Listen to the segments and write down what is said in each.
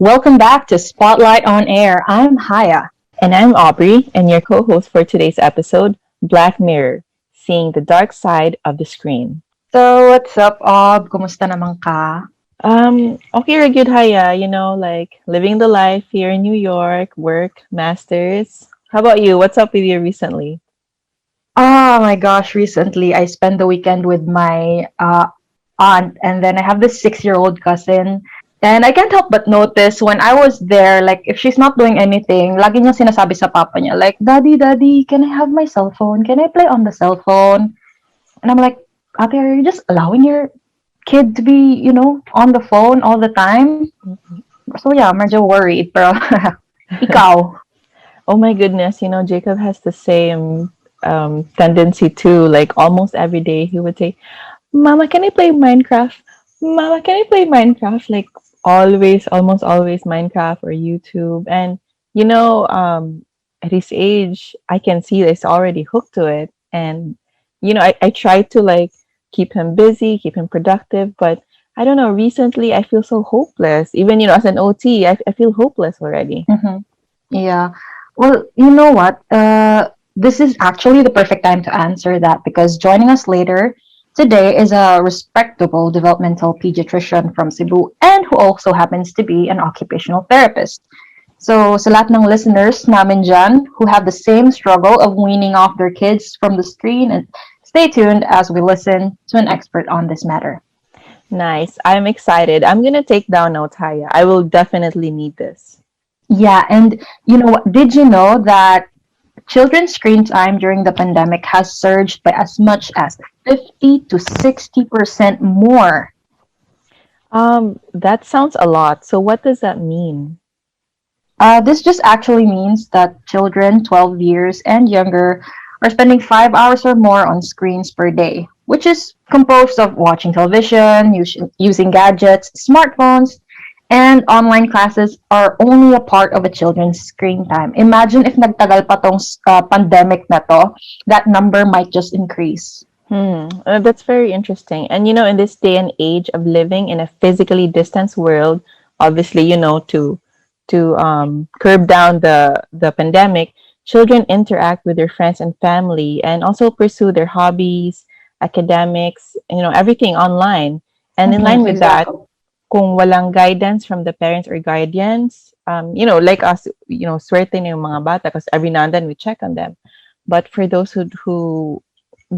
Welcome back to Spotlight on Air. I'm Haya. And I'm Aubrey, and your co host for today's episode, Black Mirror, Seeing the Dark Side of the Screen. So, what's up, Ob? Kumusta naman ka? Okay, we're good, Haya. Like living the life here in New York, work, masters. How about you? What's up with you recently? Oh my gosh, recently I spent the weekend with my aunt, and then I have this 6-year-old cousin. And I can't help but notice when I was there, like, if she's not doing anything, lagi niya sinasabi sa papa niya, like, Daddy, Daddy, can I have my cell phone? Can I play on the cell phone? And I'm like, Ate, are you just allowing your kid to be, on the phone all the time? So yeah, medyo worried. Pero ikaw? Oh my goodness, Jacob has the same tendency too. Like almost every day, he would say, Mama, can I play Minecraft? Mama, can I play Minecraft? Like always, almost always Minecraft or YouTube. And at his age, I can see that he's already hooked to it. And I try to like keep him busy, keep him productive, but I don't know. Recently, I feel so hopeless. Even as an OT, I feel hopeless already. Mm-hmm. Yeah. Well, you know what? This is actually the perfect time to answer that because joining us later today is a respectable developmental pediatrician from Cebu and who also happens to be an occupational therapist. So, sa lahat ng listeners namin dyan who have the same struggle of weaning off their kids from the screen, and stay tuned as we listen to an expert on this matter. Nice. I'm excited. I'm gonna take down notes, Haya. I will definitely need this. Yeah, and you know what? Did you know that children's screen time during the pandemic has surged by as much as 50 to 60% more? That sounds a lot. So what does that mean? This just actually means that children 12 years and younger are spending 5 hours or more on screens per day, which is composed of watching television, using gadgets, smartphones, and online classes are only a part of a children's screen time. Imagine if nagtagal pa tong pandemic na to, that number might just increase. That's very interesting. And in this day and age of living in a physically distanced world, obviously, to curb down the pandemic, children interact with their friends and family, and also pursue their hobbies, academics, everything online. And in line with that, Exactly. kung walang guidance from the parents or guardians, like us, swerte na yung mga bata because every now and then we check on them. But for those who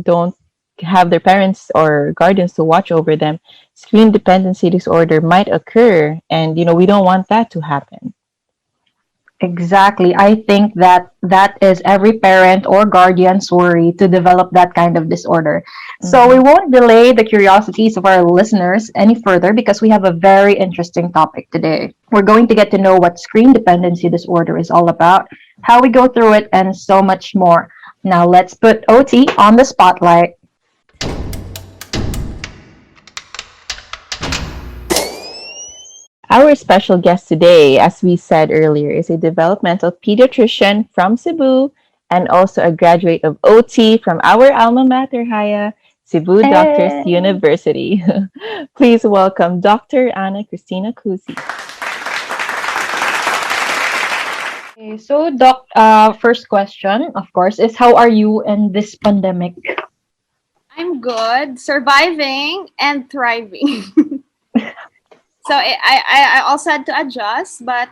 don't have their parents or guardians to watch over them, screen dependency disorder might occur, and we don't want that to happen. Exactly. I think that that is every parent or guardian's worry to develop that kind of disorder. So we Mhm. won't delay the curiosities of our listeners any further because we have a very interesting topic today. We're going to get to know what screen dependency disorder is all about, how we go through it, and so much more. Now let's put OT on the spotlight. Our special guest today, as we said earlier, is a developmental pediatrician from Cebu and also a graduate of OT from our alma mater, Haya, Cebu Doctors Hey. University. Please welcome Dr. Anna Christina Cusi. Okay, so Doc, first question, of course, is how are you in this pandemic? I'm good, surviving and thriving. So I also had to adjust, but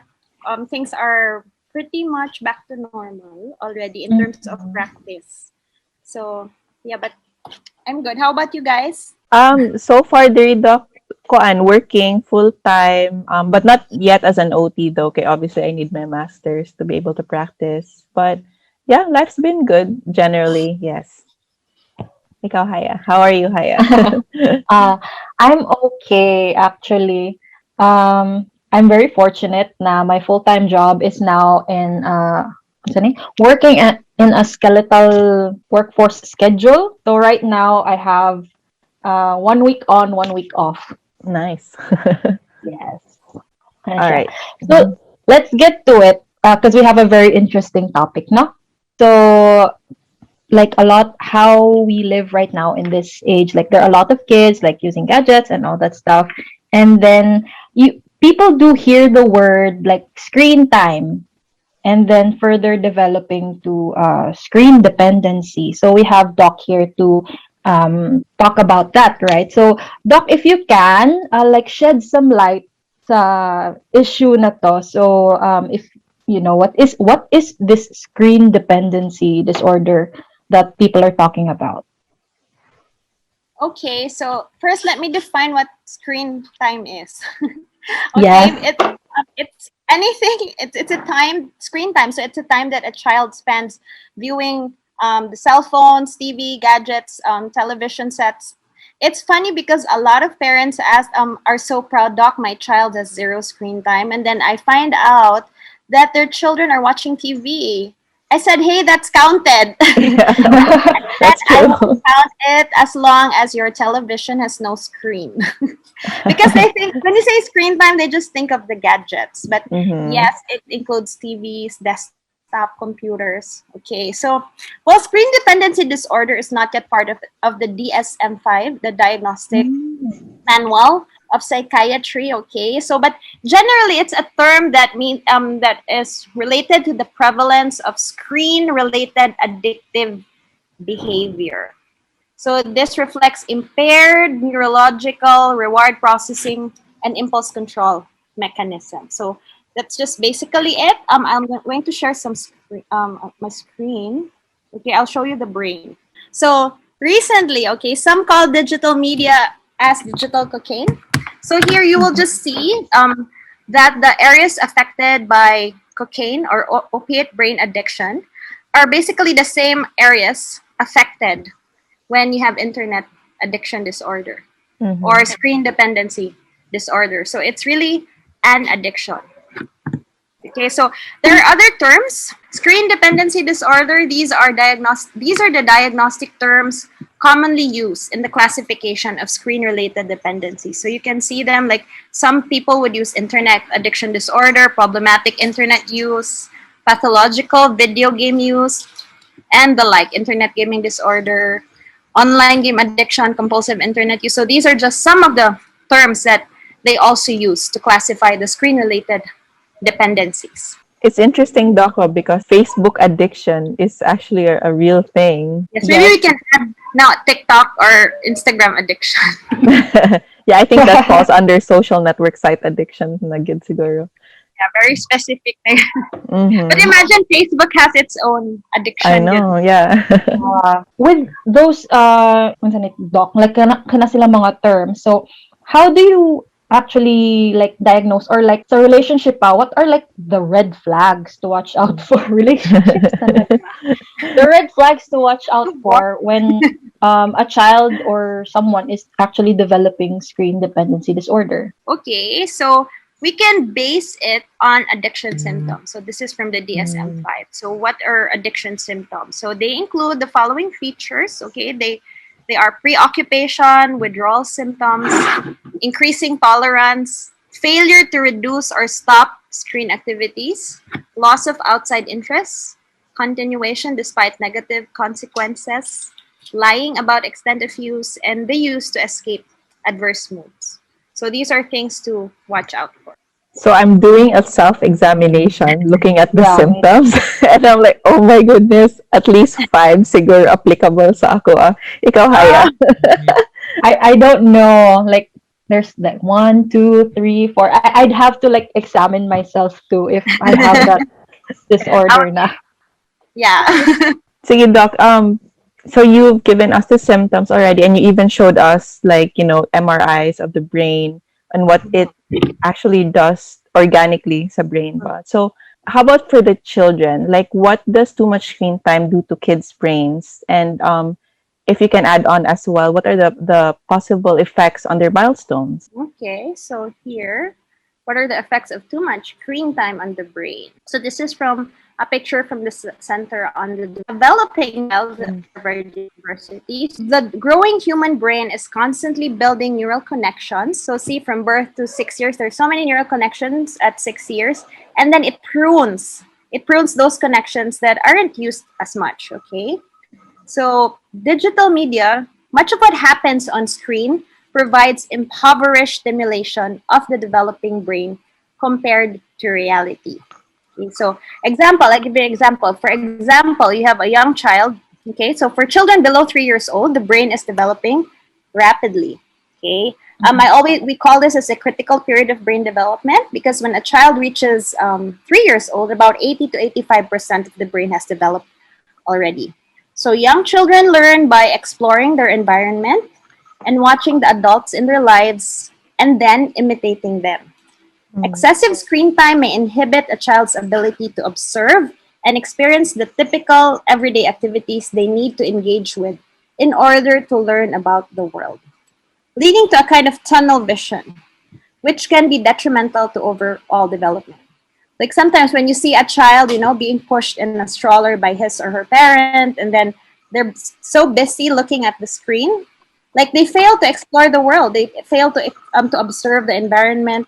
things are pretty much back to normal already in terms of Mhm. practice. So yeah, but I'm good. How about you guys? So far, diri doc ko working full time, but not yet as an OT though. Okay, obviously I need my masters to be able to practice. But yeah, life's been good generally. Yes. Ikaw, Haya. How are you, Haya? uh, I'm okay actually. I'm very fortunate na my full-time job is now in what's the name? Working in a skeletal workforce schedule. So right now I have 1 week on, 1 week off. Nice. Yes. Ano All siya. right. So Mhm. let's get to it because we have a very interesting topic, no? So like a lot how we live right now in this age, like there are a lot of kids like using gadgets and all that stuff, and then you people do hear the word like screen time and then further developing to screen dependency. So we have Doc here to talk about that, right? So Doc, if you can, like shed some light sa issue na to. So if you know what is this screen dependency disorder that people are talking about? Okay, so first let me define what screen time is. Okay, Yes. it's anything. It's a time screen time. So it's a time that a child spends viewing the cell phones, TV, gadgets, television sets. It's funny because a lot of parents are so proud, Doc, my child has zero screen time, and then I find out that their children are watching TV. I said, hey, that's counted. Yeah, And that's I true. will count it as long as your television has no screen. Because they think when you say screen time, they just think of the gadgets. But Mm-hmm. yes, it includes TVs, desktop computers. Okay, so well, screen dependency disorder is not yet part of the DSM-5, the Diagnostic Mm. Manual of Psychiatry. Okay, so but generally, it's a term that that is related to the prevalence of screen-related addictive behavior. So this reflects impaired neurological reward processing and impulse control mechanism. So that's just basically it. I'm going to share my screen. Okay, I'll show you the brain. So recently, okay, some call digital media as digital cocaine. So here you will just see that the areas affected by cocaine or opiate brain addiction are basically the same areas affected when you have internet addiction disorder Mm-hmm. or screen dependency disorder. So it's really an addiction. Okay, so there are other terms. Screen dependency disorder, these are the diagnostic terms commonly used in the classification of screen related dependency. So you can see them like some people would use internet addiction disorder, problematic internet use, pathological video game use, and the like, internet gaming disorder, online game addiction, compulsive internet use. So these are just some of the terms that they also use to classify the screen related dependencies. It's interesting, Dako, because Facebook addiction is actually a real thing. Yes, maybe Yes. we can add now TikTok or Instagram addiction. Yeah, I think that falls under social network site addiction na gid siguro. Yeah, very specific. But Mm-hmm. imagine Facebook has its own I addiction. know, yeah. With those unsa ni doc like kana sila mga terms. So how do you actually like diagnose or like sa relationship pa, what are like the red flags to watch out for relationships talaga? The red flags to watch out for when a child or someone is actually developing screen dependency disorder. Okay, so we can base it on addiction symptoms. So this is from the Mm. DSM-5. So what are addiction symptoms? So they include the following features. Okay, they are preoccupation, withdrawal symptoms, increasing tolerance, failure to reduce or stop screen activities, loss of outside interests, continuation despite negative consequences, lying about extent of use, and the use to escape adverse moods. So these are things to watch out for. So I'm doing a self-examination, looking at the Yeah, symptoms, and I'm like, oh my goodness, at least 5 siguro applicable sa ako. Ah. Ikaw, Haya. uh, I don't know. Like there's like one, two, three, four. I'd have to like examine myself too if I have that Our, disorder na. yeah. Sige, Doc, so you've given us the symptoms already, and you even showed us, like, MRIs of the brain and what it actually does organically sa brain ba. So, how about for the children? Like, what does too much screen time do to kids' brains? And if you can add on as well, what are the possible effects on their milestones? Okay, so here, what are the effects of too much screen time on the brain? So this is from a picture from the Center on the Developing Health at Harvard University. The growing human brain is constantly building neural connections. So see, from birth to 6 years, there's so many neural connections at 6 years, and then it prunes. It prunes those connections that aren't used as much. Okay, so digital media, much of what happens on screen provides impoverished stimulation of the developing brain compared to reality. Okay, so example, I give you an example. For example, you have a young child. Okay, so for children below 3 years old, the brain is developing rapidly. Okay, we call this as a critical period of brain development because when a child reaches 3 years old, about 80 to 85% of the brain has developed already. So young children learn by exploring their environment and watching the adults in their lives and then imitating them. Excessive screen time may inhibit a child's ability to observe and experience the typical everyday activities they need to engage with in order to learn about the world, leading to a kind of tunnel vision, which can be detrimental to overall development. Like sometimes when you see a child, being pushed in a stroller by his or her parent, and then they're so busy looking at the screen, like they fail to explore the world. They fail to observe the environment.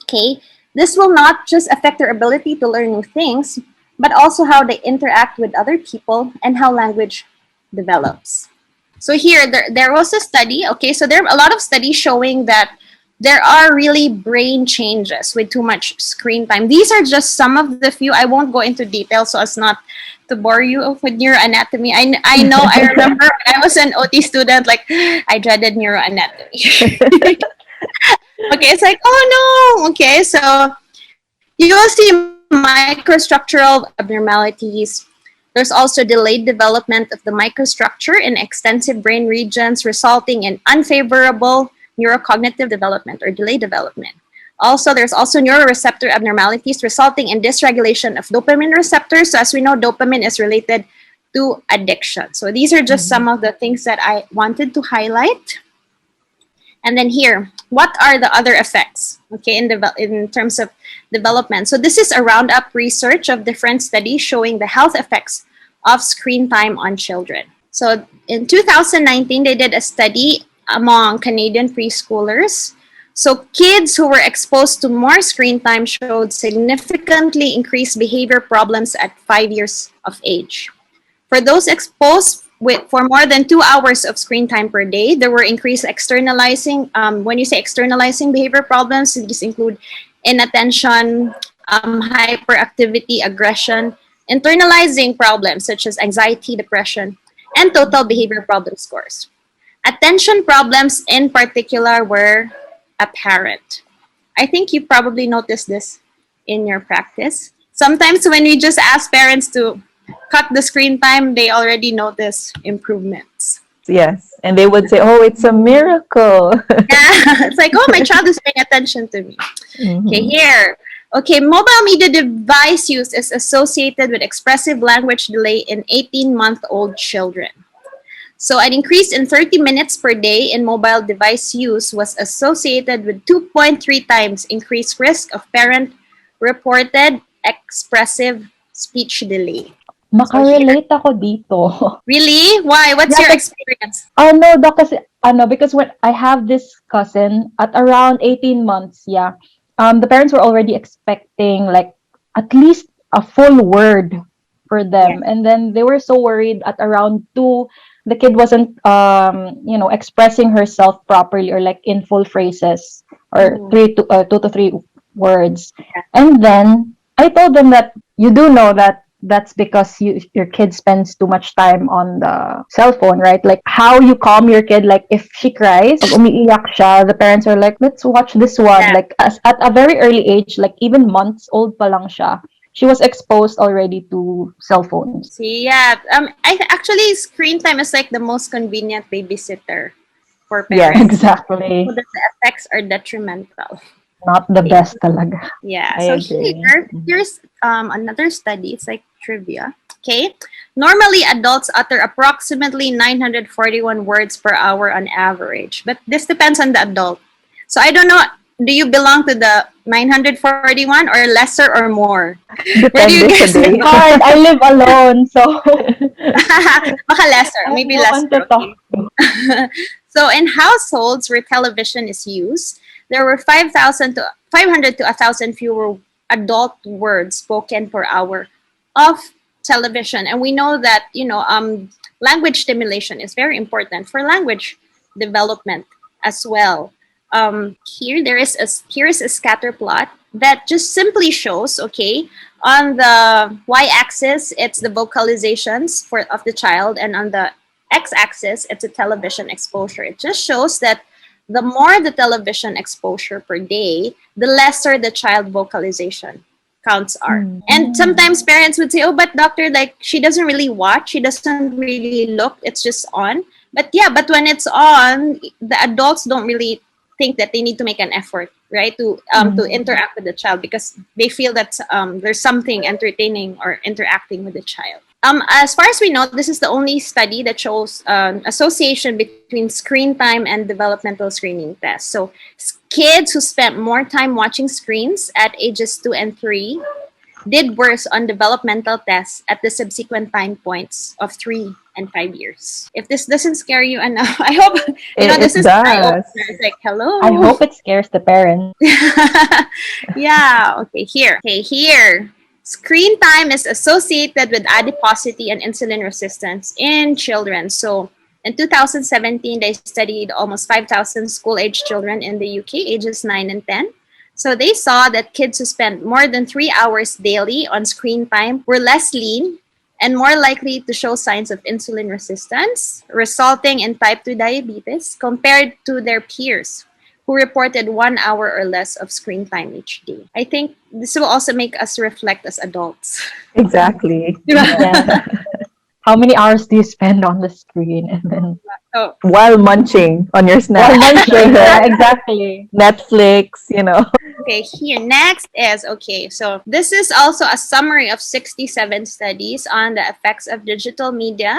Okay, this will not just affect their ability to learn new things, but also how they interact with other people and how language develops. So here, there was a study. Okay, so there are a lot of studies showing that there are really brain changes with too much screen time. These are just some of the few. I won't go into detail so as not to bore you with neuroanatomy. I know, I remember when I was an OT student, like I dreaded neuroanatomy. Okay, it's like, oh no. Okay, so you will see microstructural abnormalities. There's also delayed development of the microstructure in extensive brain regions, resulting in unfavorable neurocognitive development or delayed development. Also, there's also neuroreceptor abnormalities resulting in dysregulation of dopamine receptors. So as we know, dopamine is related to addiction. So these are just some of the things that I wanted to highlight. And then here, what are the other effects, okay, in terms of development? So this is a roundup research of different studies showing the health effects of screen time on children. So in 2019, they did a study among Canadian preschoolers. So kids who were exposed to more screen time showed significantly increased behavior problems at 5 years of age. For those exposed for more than 2 hours of screen time per day, there were increased externalizing. When you say externalizing behavior problems, these include inattention, hyperactivity, aggression, internalizing problems such as anxiety, depression, and total behavior problem scores. Attention problems in particular were apparent. I think you probably noticed this in your practice. Sometimes when we just ask parents to cut the screen time, they already notice improvements. Yes. And they would say, oh, it's a miracle. Yeah, it's like, oh, my child is paying attention to me. Okay, here. Okay, mobile media device use is associated with expressive language delay in 18-month-old children. So an increase in 30 minutes per day in mobile device use was associated with 2.3 times increased risk of parent-reported expressive speech delay. Makarelate ako dito. Really? Why? What's Yeah, your experience? No, Doc, kasi, because when I have this cousin at around 18 months, yeah, the parents were already expecting like at least a full word for them. And then they were so worried at around 2, the kid wasn't, expressing herself properly or like in full phrases or 2 to 3 words. And then I told them that you do know that that's because your kid spends too much time on the cell phone, right? Like how you calm your kid, like if she cries, pag umiiyak siya, the parents are like, let's watch this one. Like at a very early age, like even months old pa lang siya, she was exposed already to cell phones. See, yeah. Actually, screen time is like the most convenient babysitter for Yeah, parents. exactly. So that the effects are detrimental. Not the best talaga. Yeah. I So agree. here's another study. It's like trivia. Okay. Normally, adults utter approximately 941 words per hour on average, but this depends on the adult. So I don't know. Do you belong to the 941 or lesser or more? Where do you Depende sa guys day. belong? Hard. I live alone, so Baka lesser, maybe no one to lesser. talk Okay. to. So in households where television is used, there were 500 to 1,000 fewer adult words spoken per hour of television. And we know that, language stimulation is very important for language development as well. Here is a scatter plot that just simply shows, okay, on the y-axis it's the vocalizations for of the child, and on the x-axis it's a television exposure. It just shows that the more the television exposure per day, the lesser the child vocalization counts are. And sometimes parents would say, oh, but doctor, like she doesn't really watch, she doesn't really look, it's just on. But yeah, but when it's on, the adults don't really think that they need to make an effort, right, to interact with the child, because they feel that there's something entertaining or interacting with the child. As far as we know, this is the only study that shows association between screen time and developmental screening tests. So kids who spent more time watching screens at ages 2 and 3 did worse on developmental tests at the subsequent time points of 3 and 5 years. If this doesn't scare you enough, I hope this is eye opener. It's like, hello. I hope it scares the parents. Yeah. Okay. Here. Screen time is associated with adiposity and insulin resistance in children. So in 2017, they studied almost 5,000 school-age children in the UK, ages 9 and 10. So they saw that kids who spent more than 3 hours daily on screen time were less lean and more likely to show signs of insulin resistance, resulting in type 2 diabetes, compared to their peers who reported 1 hour or less of screen time each day. I think this will also make us reflect as adults. Exactly. Yeah. How many hours do you spend on the screen? And then So, While munching on your while snack. munching, yeah, exactly. Netflix, okay, here next is, okay, so this is also a summary of 67 studies on the effects of digital media,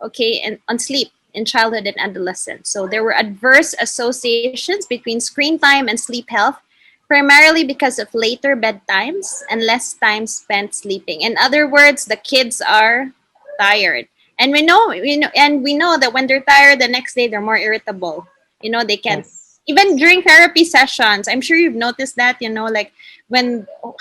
okay, and on sleep in childhood and adolescence. So there were adverse associations between screen time and sleep health, primarily because of later bedtimes and less time spent sleeping. In other words, the kids are tired. And we know that when they're tired, the next day they're more irritable. They can even during therapy sessions. I'm sure you've noticed that. Like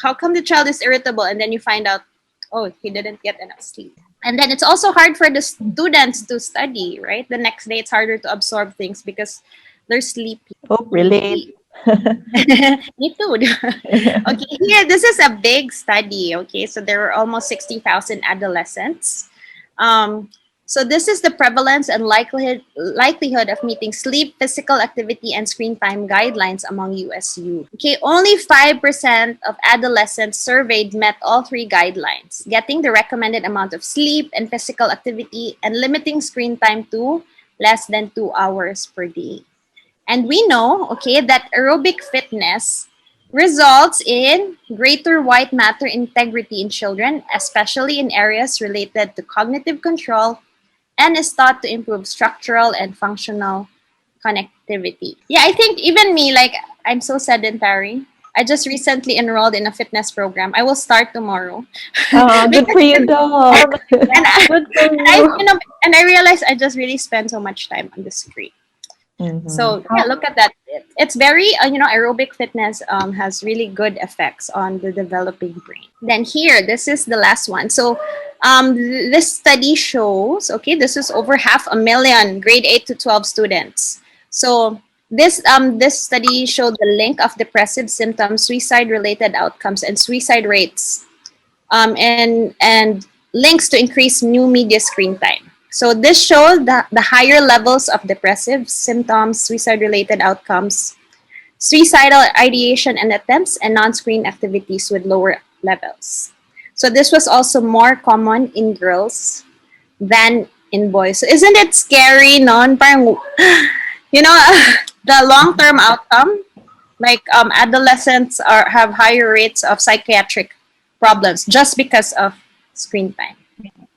how come the child is irritable, and then you find out, oh, he didn't get enough sleep. And then it's also hard for the students to study, right? The next day it's harder to absorb things because they're sleepy. Oh, relate. Me too. Okay, here, this is a big study. Okay, so there were almost 60,000 adolescents. So this is the prevalence and likelihood of meeting sleep, physical activity, and screen time guidelines among US youth. Okay, only 5% of adolescents surveyed met all three guidelines, getting the recommended amount of sleep and physical activity and limiting screen time to less than 2 hours per day. And we know, okay, that aerobic fitness results in greater white matter integrity in children, especially in areas related to cognitive control, and is thought to improve structural and functional connectivity. Yeah, I think even me, like, I'm so sedentary. I just recently enrolled in a fitness program. I will start tomorrow. Oh, good for you, dog. and I, Good for and I, you. you know, and I realized I just really spend so much time on the screen. So yeah, look at that. It's very, aerobic fitness has really good effects on the developing brain. Then here, this is the last one. So this study shows, okay, this is over 500,000 grade 8 to 12 students. So this study showed the link of depressive symptoms, suicide-related outcomes, and suicide rates, and links to increased new media screen time. So this showed that the higher levels of depressive symptoms, suicide-related outcomes, suicidal ideation and attempts, and non-screen activities with lower levels. So this was also more common in girls than in boys. So isn't it scary, no? Parang, the long-term outcome, like adolescents have higher rates of psychiatric problems just because of screen time.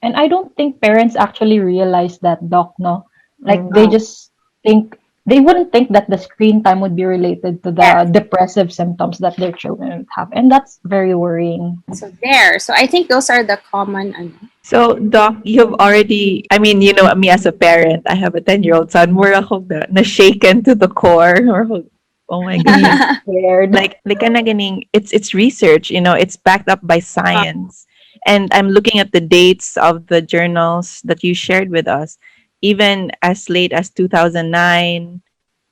And I don't think parents actually realize that, Doc, no? Like, Mm. they just they wouldn't think that the screen time would be related to the depressive symptoms that their children have. And that's very worrying. So I think those are the common. So, Doc, you've already, me as a parent, I have a 10-year-old son. Mura ako na shaken to the core. Oh my goodness. Scared. Like it's research, it's backed up by science. And I'm looking at the dates of the journals that you shared with us, even as late as 2009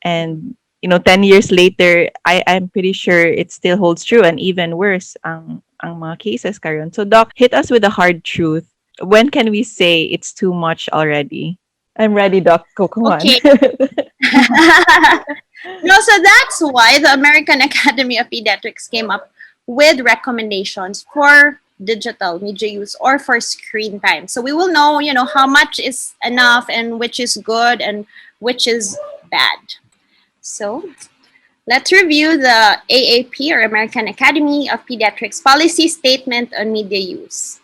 And 10 years later, I'm pretty sure it still holds true, and even worse ang mga cases karon. So doc, hit us with the hard truth. When can we say it's too much already? I'm ready, doc. Go, come on. Okay. No, so that's why the American Academy of Pediatrics came up with recommendations for digital media use or for screen time. So we will know, how much is enough and which is good and which is bad. So let's review the AAP or American Academy of Pediatrics policy statement on media use.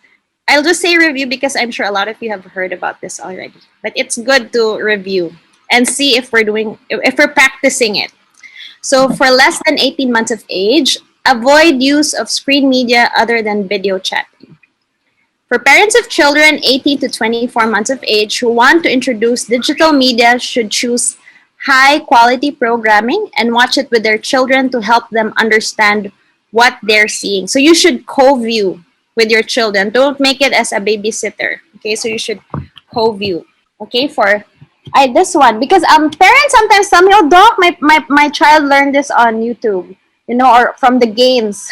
I'll just say review because I'm sure a lot of you have heard about this already. But it's good to review and see if we're practicing it. So for less than 18 months of age, avoid use of screen media other than video chatting. For parents of children 18 to 24 months of age who want to introduce digital media should choose high quality programming and watch it with their children to help them understand what they're seeing. So you should co-view with your children. Don't make it as a babysitter. Okay, so you should co-view. Okay, for this one because parents sometimes tell me, oh doc, my child learned this on YouTube, or from the games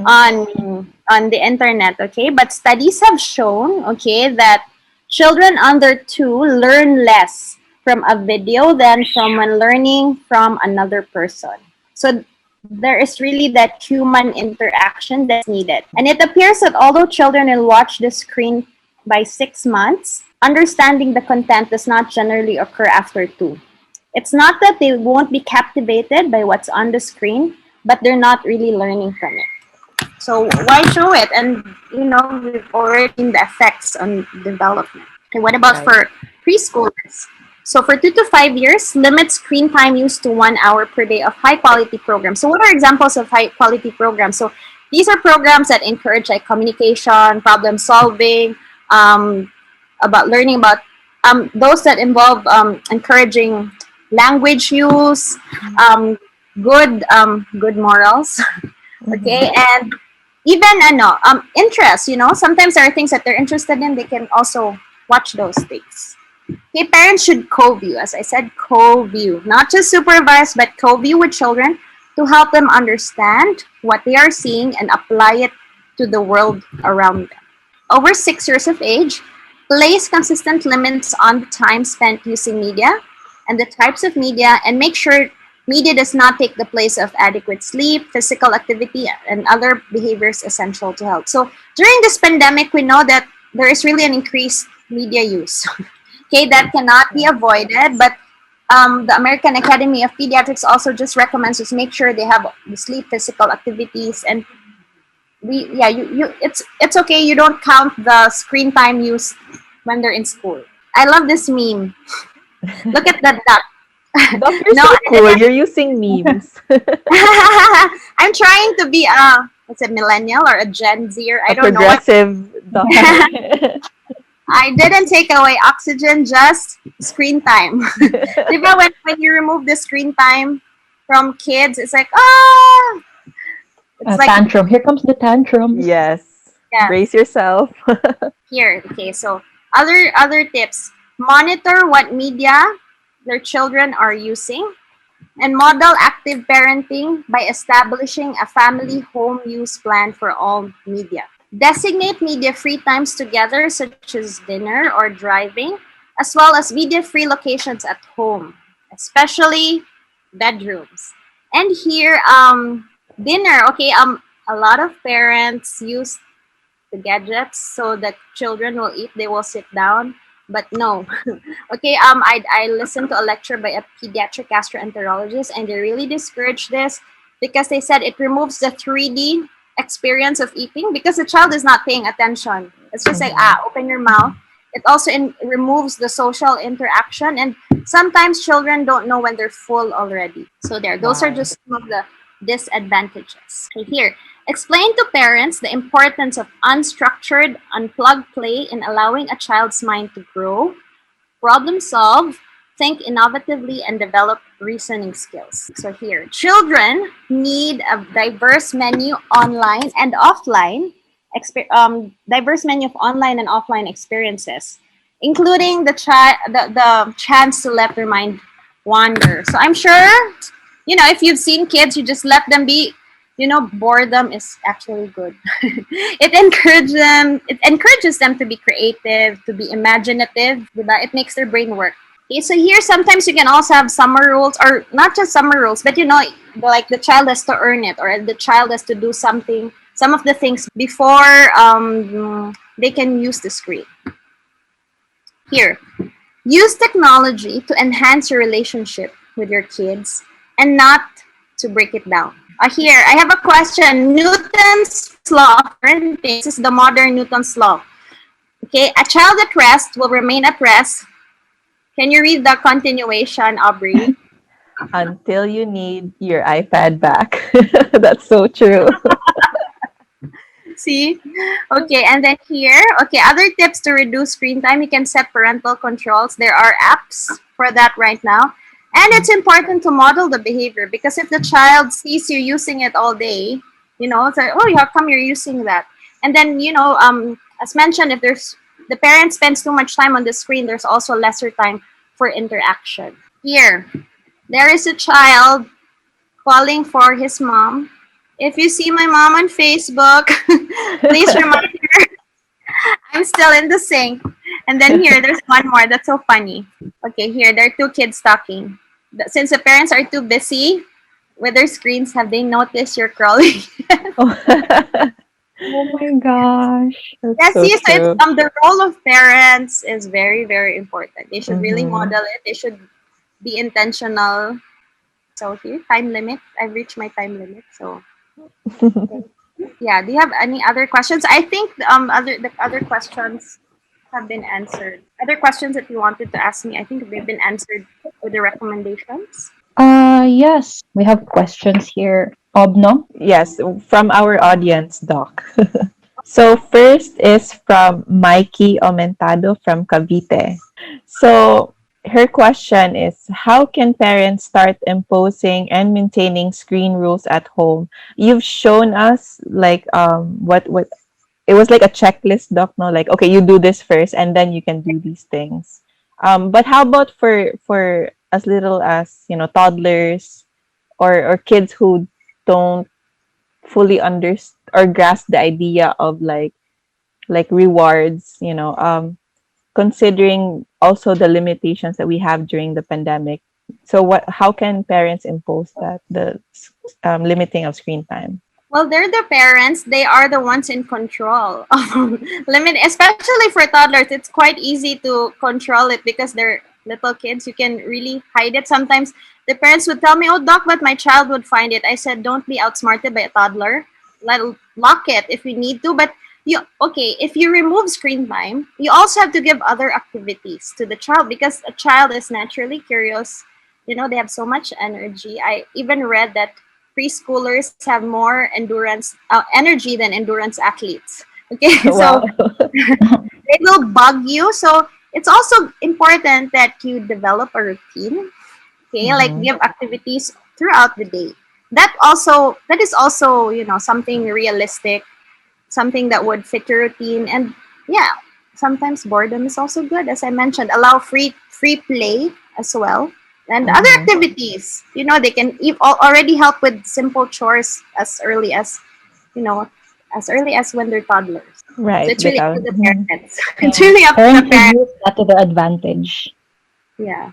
on the internet. Okay, but studies have shown, okay, that children under 2 learn less from a video than from when learning from another person. So there is really that human interaction that's needed. And it appears that although children will watch the screen by 6 months, understanding the content does not generally occur after 2. It's not that they won't be captivated by what's on the screen, but they're not really learning from it. So why show it? And we've already seen the effects on development. Okay, what about for preschoolers? So for 2 to 5 years, limit screen time use to 1 hour per day of high quality programs. So what are examples of high quality programs? So these are programs that encourage like communication, problem solving, about learning about those that involve encouraging language use, good morals, okay, and even interest. Sometimes there are things that they're interested in. They can also watch those things. Okay, parents should co-view, as I said, co-view, not just supervise, but co-view with children to help them understand what they are seeing and apply it to the world around them. Over 6 years of age, place consistent limits on the time spent using media and the types of media, and make sure media does not take the place of adequate sleep, physical activity, and other behaviors essential to health. So during this pandemic, we know that there is really an increased media use. Okay, that cannot be avoided, but the American Academy of Pediatrics also just recommends us make sure they have the sleep, physical activities, and it's okay. You don't count the screen time use when they're in school. I love this meme. Look at that duck. Doc, you're so cool. You're using memes. I'm trying to be what's it, millennial or a Gen Zer? I don't know. Progressive doc. I didn't take away oxygen, just screen time. Diba when you remove the screen time from kids, it's like, it's like tantrum. Here comes the tantrum. Yes. Yeah. Brace yourself. Here, okay, so other tips. Monitor what media their children are using and model active parenting by establishing a family home use plan for all media. Designate media-free times together, such as dinner or driving, as well as media-free locations at home, especially bedrooms. And here, dinner. Okay, a lot of parents use the gadgets so that children will eat. They will sit down, but no. Okay, I listened to a lecture by a pediatric gastroenterologist, and they really discourage this because they said it removes the 3D experience of eating because the child is not paying attention. It's just like, open your mouth. It also removes the social interaction, and sometimes children don't know when they're full already. So those are just some of the disadvantages. Okay, here, explain to parents the importance of unstructured, unplugged play in allowing a child's mind to grow, problem solve, think innovatively, and develop reasoning skills. So here, children need a diverse menu online and offline, diverse menu of online and offline experiences, including the chance to let their mind wander. So I'm sure, if you've seen kids, you just let them be. Boredom is actually good. It encourages them to be creative, to be imaginative. Diba? It makes their brain work. Okay, so here sometimes you can also have summer rules, or not just summer rules, but like the child has to earn it, or the child has to do some of the things before they can use the screen. Here, use technology to enhance your relationship with your kids and not to break it down. Here, I have a question. Newton's law of parenting. This is the modern Newton's law. Okay, a child at rest will remain at rest. Can you read the continuation, Aubrey? Until you need your iPad back. That's so true. See? Okay, and then here, okay, other tips to reduce screen time. You can set parental controls. There are apps for that right now. And it's important to model the behavior, because if the child sees you using it all day, it's like, oh, how come you're using that? And then, as mentioned, if the parent spends too much time on the screen, there's also lesser time for interaction. Here, there is a child calling for his mom. If you see my mom on Facebook, please remind her I'm still in the sink. And then here, there's one more that's so funny. Okay, here, there are two kids talking. Since the parents are too busy with their screens, have they noticed you're crawling? Oh my gosh. Yeah, That's so see, so it's, true. the role of parents is very, very important. They should really Mm-hmm. model it. They should be intentional. So here, time limit. I've reached my time limit. So yeah, do you have any other questions? I think the other questions have been answered. Other questions that you wanted to ask me, I think they've been answered with the recommendations. Yes, we have questions here. Obno? Yes, from our audience, Doc. So first is from Mikey Aumentado from Cavite. So her question is, how can parents start imposing and maintaining screen rules at home? You've shown us like what it was like a checklist, Doc, no? Like, okay, you do this first and then you can do these things. But how about for as little as, toddlers or kids who don't fully understand or grasp the idea of like rewards, considering also the limitations that we have during the pandemic. So how can parents impose that, the limiting of screen time? Well, they're the parents. They are the ones in control. Limit, especially for toddlers. It's quite easy to control it because they're little kids. You can really hide it. Sometimes the parents would tell me, "Oh, doc, but my child would find it." I said, "Don't be outsmarted by a toddler. Let lock it if you need to." But if you remove screen time, you also have to give other activities to the child, because a child is naturally curious. They have so much energy. I even read that preschoolers have more endurance energy than endurance athletes. Okay, so Wow. they will bug you. So it's also important that you develop a routine. Okay, like Mm-hmm. give activities throughout the day. That is also something realistic, something that would fit your routine. And yeah, sometimes boredom is also good. As I mentioned, allow free play as well, and other Mm-hmm. activities. They can already help with simple chores you know as early as when they're toddlers. So Right, it's really up to because the Mhm. parents. It's Yeah. really up to the Parents should parents. use that to their advantage. Yeah.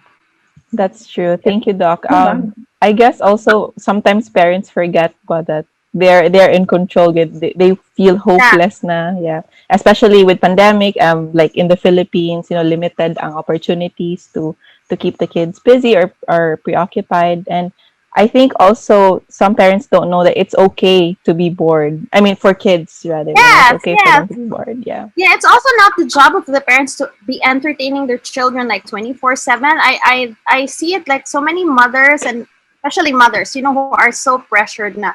that's true. Yep. Thank you, Doc. Diba? I guess also sometimes parents forget about that they're in control. They feel Yeah. hopeless na, yeah. Especially with pandemic, like in the Philippines, limited ang opportunities to keep the kids busy or preoccupied. And I think also some parents don't know that it's okay to be bored. I mean, for kids rather, it's Yes. okay for Yes. them to be bored. Yeah. Yeah, it's also not the job of the parents to be entertaining their children like 24/7. I see it like so many mothers, and especially mothers, who are so pressured na.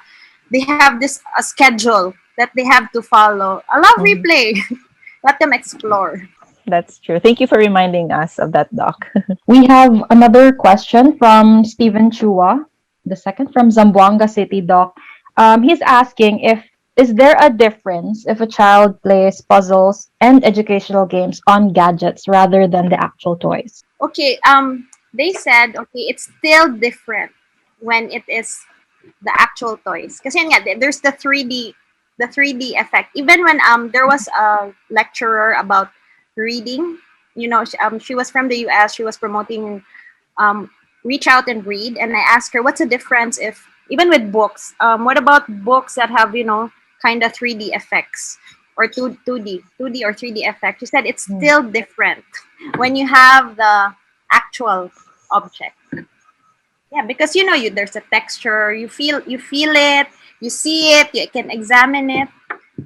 They have this a schedule that they have to follow. Allow Mhm. replay. Let them explore. That's true. Thank you for reminding us of that, Doc. We have another question from Stephen Chua, the second from Zamboanga City, Doc. He's asking if is there a difference if a child plays puzzles and educational games on gadgets rather than the actual toys? Okay. they said, okay, it's still different when it is the actual toys. Kasi yun nga, there's the 3D effect. Even when there was a lecturer about reading, she was from the US, she was promoting um, reach out and read, and I asked her what's the difference if even with books, what about books that have kind of 3D effects or 2D or 3D effect? She said it's Mm. still different when you have the actual object. Yeah, because there's a texture, you feel it, you see it, you can examine it.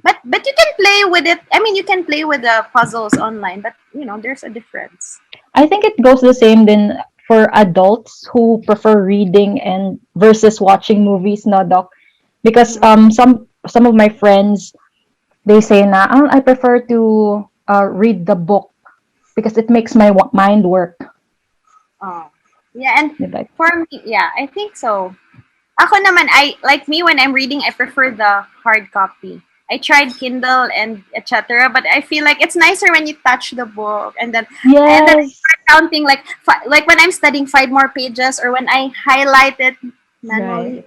But you can play with it. I mean, you can play with the puzzles online, but there's a difference. I think it goes the same then for adults who prefer reading and versus watching movies, no, Doc? Because Mhm. some of my friends, they say na, I prefer to read the book because it makes my mind work. Oh. Yeah, and Diba? for me, yeah, I think so. Ako naman, when I'm reading, I prefer the hard copy. I tried Kindle and etc., but I feel like it's nicer when you touch the book, and then I Yes. start counting like when I'm studying 5 more pages, or when I highlight it Right. manually.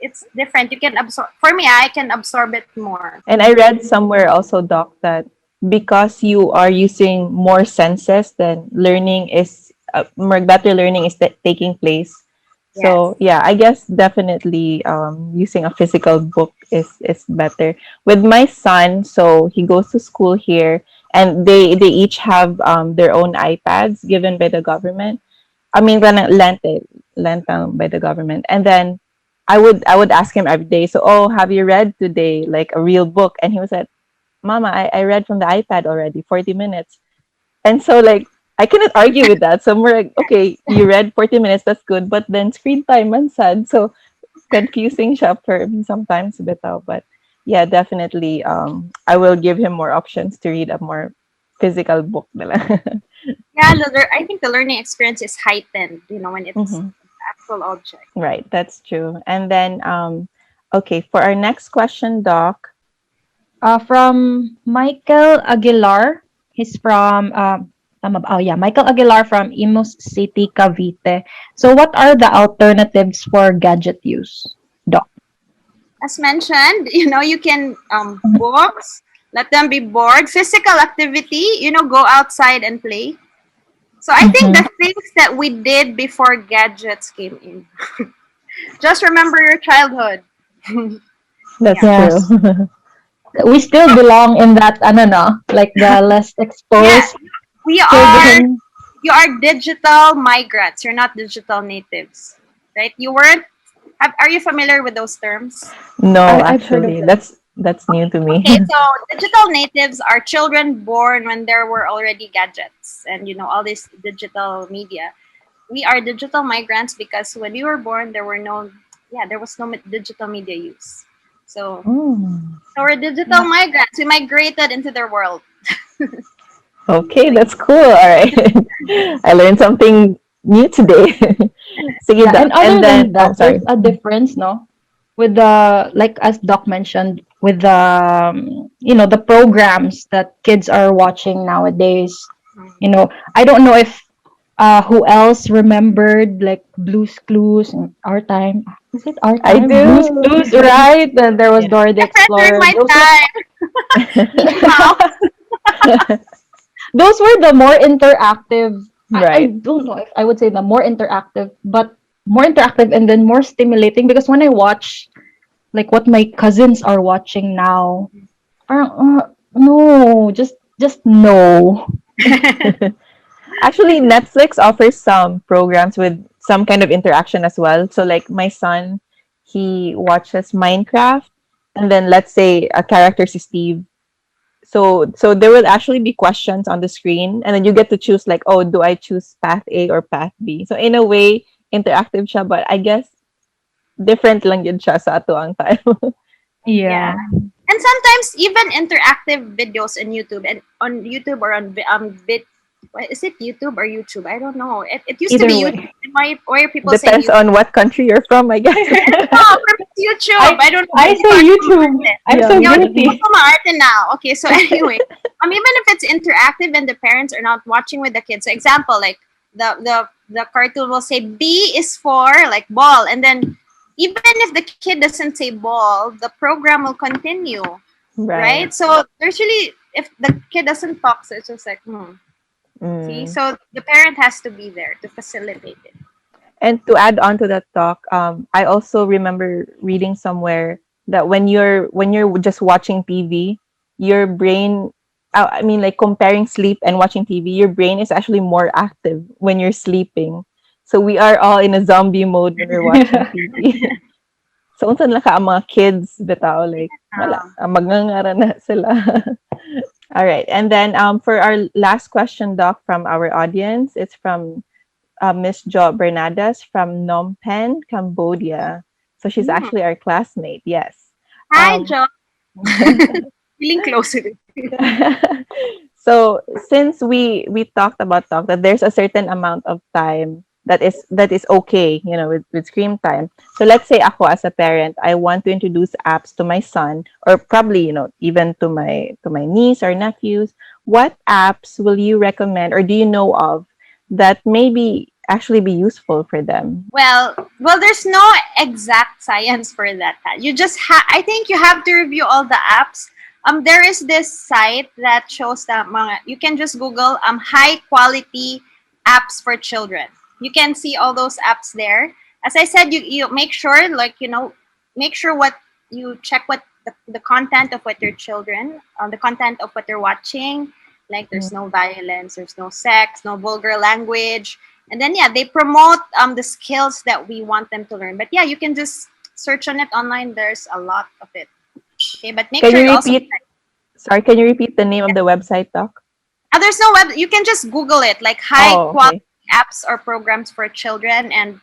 It's different. You can absorb. For me, I can absorb it more. And I read somewhere also, Doc, that because you are using more senses, then learning is more better learning is taking place. Yes. So yeah, I guess definitely using a physical book is better. With my son, so he goes to school here, and they each have their own iPads given by the government. I mean, lent by the government. And then I would ask him every day, so, oh, have you read today like a real book? And he was like, Mama, I read from the iPad already, 40 minutes. And so like I cannot argue with that. So we're like, okay, you read 40 minutes, that's good. But then screen time man sad. So confusing siya for me sometimes bitaw. But yeah, definitely I will give him more options to read a more physical book nila. Yeah, I think the learning experience is heightened, when it's Mhm. actual object. Right, that's true. And then, okay, for our next question, Doc. From Michael Aguilar. He's from Michael Aguilar from Imus City, Cavite. So what are the alternatives for gadget use? Doc. As mentioned, you can books, let them be bored, physical activity, go outside and play. So I think Mm-hmm. the things that we did before gadgets came in. Just remember your childhood. That's Yeah. true. Yes. We still belong in that, ano no, like the less Yeah, exposed we are children. you are digital migrants. You're not digital natives. Right? You weren't are you familiar with those terms? No, I've heard of actually, them. that's new to me. Okay, so digital natives are children born when there were already gadgets and all this digital media. We are digital migrants because when we were born, there was no digital media use. So, Mm. so we're digital migrants. We migrated into their world. Okay, that's cool. All right. I learned something new today. Sige, Yeah, and Doc. other And then, than oh, that, there's sorry. a difference, no? With the, like as Doc mentioned, with the the programs that kids are watching nowadays. I don't know if who else remembered like Blue's Clues in our time. Is it our I time? Blue's do. Clues, right? Then there was Yeah. Dora the Different during Explorer. my Those were time. Mickey Mouse. those were the more interactive. I Right. don't know if I would say the more interactive, but more interactive and then more stimulating because when I watch like what my cousins are watching now, parang, no, just no. Actually, Netflix offers some programs with some kind of interaction as well. So, like my son, he watches Minecraft, and then let's say a character is Steve. So there will actually be questions on the screen, and then you get to choose like, oh, do I choose path A or path B? So in a way, interactive siya, but I guess different lang yun siya sa ato ang time. Yeah. Yeah. And sometimes even interactive videos on YouTube and on YouTube or on is it YouTube or YouTube? I don't know. It used to be Either YouTube. way. Why are people saying Depends YouTube? on what country you're from, I guess. No, for me it's YouTube. I I don't know. I Maybe say YouTube. I'm Yeah, so me Hindi too. ko guilty. pa maarte now. Okay, so anyway, even if it's interactive and the parents are not watching with the kids. So example, like the cartoon will say B is for like ball, and then even if the kid doesn't say ball, the program will continue, right? Right. So there's really, if the kid doesn't talk, so it's just like see, Mm. so the parent has to be there to facilitate it. And to add on to that talk, I also remember reading somewhere that when you're just watching TV, your brain, I mean, like comparing sleep and watching TV, your brain is actually more active when you're sleeping. So we are all in a zombie mode when we're watching TV. So unsan lang ka ang mga kids bitaw, like wala, Um, magngangara na sila. All right, and then for our last question, Doc, from our audience, it's from Miss Jo Bernadas from Phnom Penh, Cambodia. So she's actually our classmate. Yes. Hi, Um, John. Feeling closer. so since we talked about that there's a certain amount of time that is okay, with screen time. So let's say ako as a parent, I want to introduce apps to my son, or probably even to my niece or nephews. What apps will you recommend, or do you know of, that maybe actually be useful for them? Well, there's no exact science for that. You just I think you have to review all the apps. There is this site that shows that you can just Google high quality apps for children. You can see all those apps there. As I said, you make sure, like, make sure what you check, what the content of what your children, the content of what they're watching. Like, there's no violence, there's no sex, no vulgar language, and then yeah, they promote the skills that we want them to learn. But yeah, you can just search on it online. There's a lot of it. Okay, but make Can sure you you also, repeat? Sorry, can you repeat the name of the website, Doc? there's no web. You can just Google it, like high Oh, quality okay. apps or programs for children, and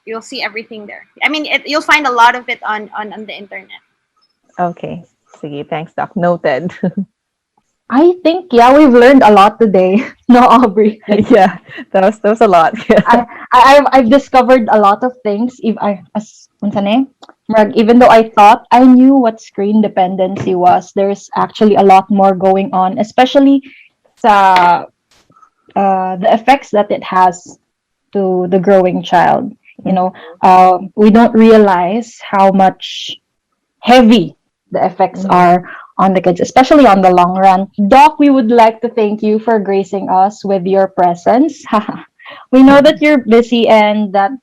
you'll see everything there. I mean, you'll find a lot of it on the internet. Okay. Sige, thanks, Doc. Noted. I think, yeah, we've learned a lot today. No, Aubrey. Like, Yeah, that was a lot. I've discovered a lot of things. If I as unsa ni? Murag, even though I thought I knew what screen dependency was, there's actually a lot more going on, especially sa the effects that it has to the growing child. You know, we don't realize how much heavy the effects Mhm. are on the kids, especially on the long run. Doc, we would like to thank you for gracing us with your presence. We know that you're busy, and that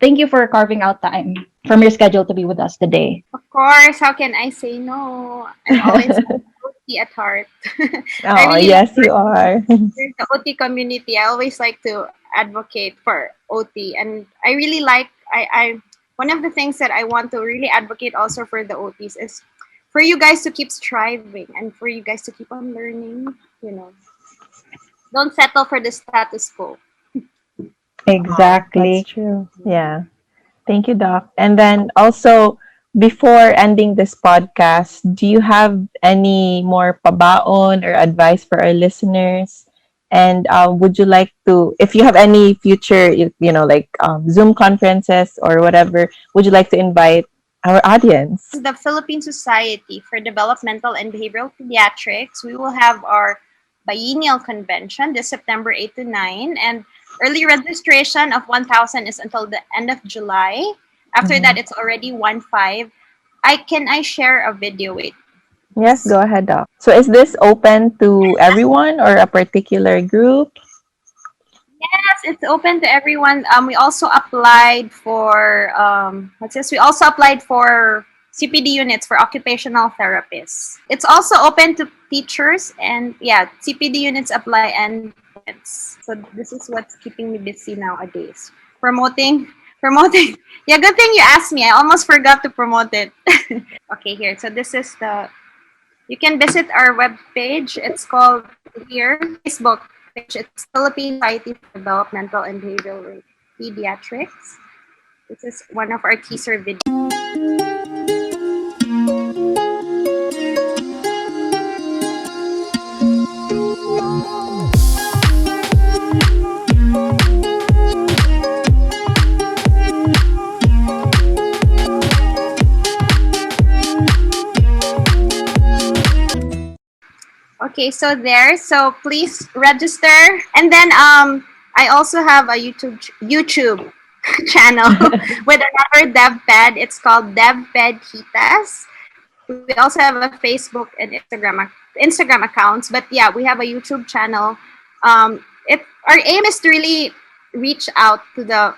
thank you for carving out time from your schedule to be with us today. Of course, how can I say no? I'm always OT at heart. I Oh, really like yes, you are. the OT community. I always like to advocate for OT, and I really like I one of the things that I want to really advocate also for the OTs is for you guys to keep striving and for you guys to keep on learning. You know, don't settle for the status quo. That's Exactly. true. Yeah. Thank you, Doc. And then also, before ending this podcast, do you have any more pabaon or advice for our listeners? And would you like to, if you have any future, like Zoom conferences or whatever, would you like to invite our audience? The Philippine Society for Developmental and Behavioral Pediatrics, we will have our biennial convention this September 8 to 9, and early registration of 1,000 is until the end of July. After that, Mhm. it's already 1,500. I share a video? Wait. Yes, go ahead, Doc. So is this open to everyone or a particular group? Yes, it's open to everyone. We also applied for what's this? We also applied for CPD units for occupational therapists. It's also open to teachers, and yeah, CPD units apply and parents. So this is what's keeping me busy nowadays. Promoting. Yeah, good thing you asked me. I almost forgot to promote it. Okay, here. So this is the. You can visit our webpage. It's called here Facebook page. It's Philippine Society for Developmental and Behavioral Pediatrics. This is one of our teaser videos. Okay, so there. So please register, and then I also have a YouTube channel with another DevPed. It's called DevPed Hitas. We also have a Facebook and Instagram accounts. But yeah, we have a YouTube channel. Our aim is to really reach out to the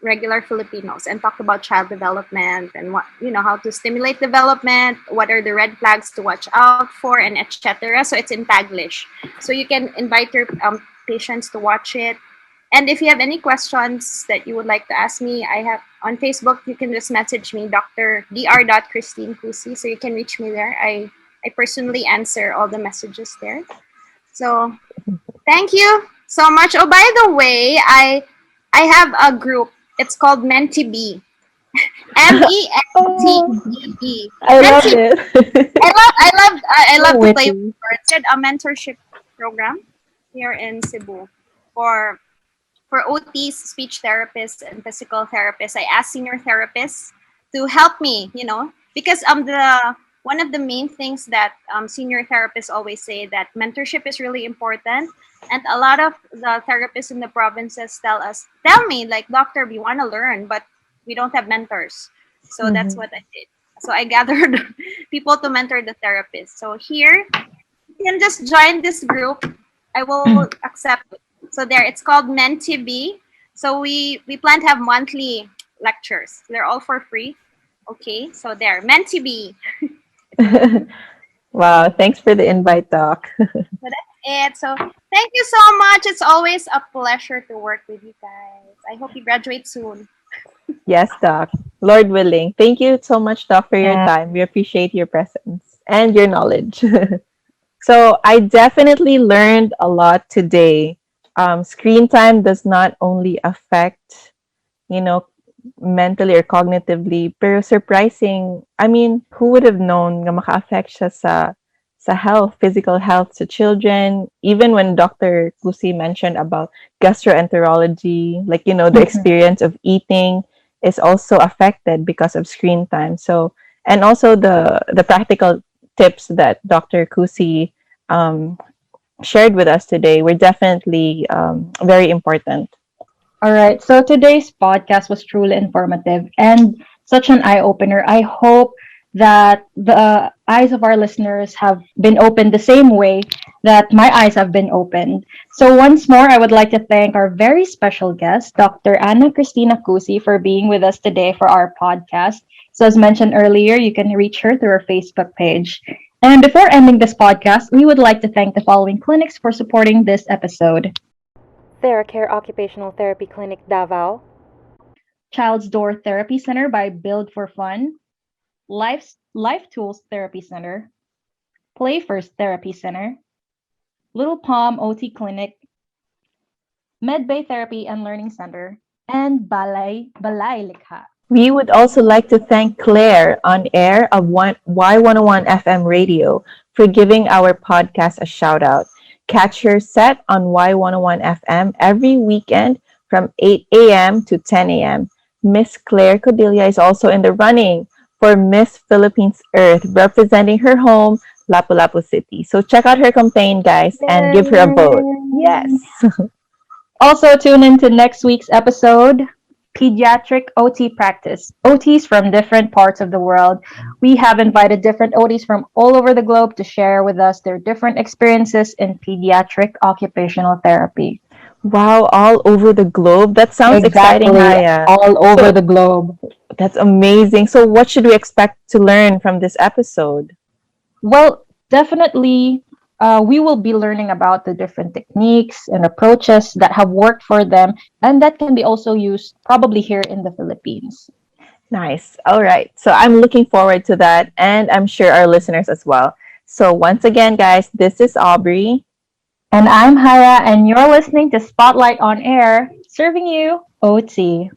regular Filipinos and talk about child development and what how to stimulate development, what are the red flags to watch out for, and etc. So it's in Taglish, so you can invite your patients to watch it. And if you have any questions that you would like to ask me, I have on Facebook. You can just message me, Dr. Christine Cusi, so you can reach me there. I personally answer all the messages there. So thank you so much. Oh, by the way, I have a group. It's called Mentee. Oh, Mentee. I love Mentee. it. I So love to play with witty. words. It's a mentorship program here in Cebu for OTs, speech therapists, and physical therapists. I asked senior therapists to help me, because the one of the main things that senior therapists always say that mentorship is really important, and a lot of the therapists in the provinces tell me like, doctor, we want to learn, but we don't have mentors. So that's Mhm. what I did. So I gathered people to mentor the therapists. So here, you can just join this group. I will accept it. So there, it's called Mentee. So we plan to have monthly lectures. They're all for free. Okay, so there, Mentee. Wow, thanks for the invite, Doc. So that's it. So thank you so much. It's always a pleasure to work with you guys. I hope you graduate soon. Yes, Doc. Lord willing. Thank you so much, Doc, for your time. We appreciate your presence and your knowledge. So I definitely learned a lot today. Screen time does not only affect, you know, mentally or cognitively, pero surprising. I mean, who would have known nga maka-affect siya sa health, physical health sa children, even when Dr. Cusi mentioned about gastroenterology, like, the experience of eating is also affected because of screen time. So, and also the practical tips that Dr. Cusi um, shared with us today were definitely very important. All right. So today's podcast was truly informative and such an eye opener. I hope that the eyes of our listeners have been opened the same way that my eyes have been opened. So once more, I would like to thank our very special guest, Dr. Anna Christina Cusi, for being with us today for our podcast. So as mentioned earlier, you can reach her through her Facebook page. And before ending this podcast, we would like to thank the following clinics for supporting this episode: TheraCare Occupational Therapy Clinic Davao, Child's Door Therapy Center by Build for Fun, Life Tools Therapy Center, Play First Therapy Center, Little Palm OT Clinic, Medbay Therapy and Learning Center, and Balay Likha. We would also like to thank Claire on air of Y101 FM radio for giving our podcast a shout out. Catch her set on Y101 FM every weekend from 8 a.m. to 10 a.m. Miss Claire Codilia is also in the running for Miss Philippines Earth, representing her home, Lapu-Lapu City. So check out her campaign, guys, and give her a vote. Yes. Also, tune in to next week's episode, Pediatric OT Practice. OTs from different parts of the world. We have invited different OTs from all over the globe to share with us their different experiences in pediatric occupational therapy. Wow, all over the globe. That sounds exciting, Exactly, Haya. all over So the globe. that's amazing. So what should we expect to learn from this episode? Well, definitely, we will be learning about the different techniques and approaches that have worked for them and that can be also used probably here in the Philippines. Nice. All right. So I'm looking forward to that, and I'm sure our listeners as well. So once again, guys, this is Aubrey. And I'm Haya, and you're listening to Spotlight on Air, serving you OT.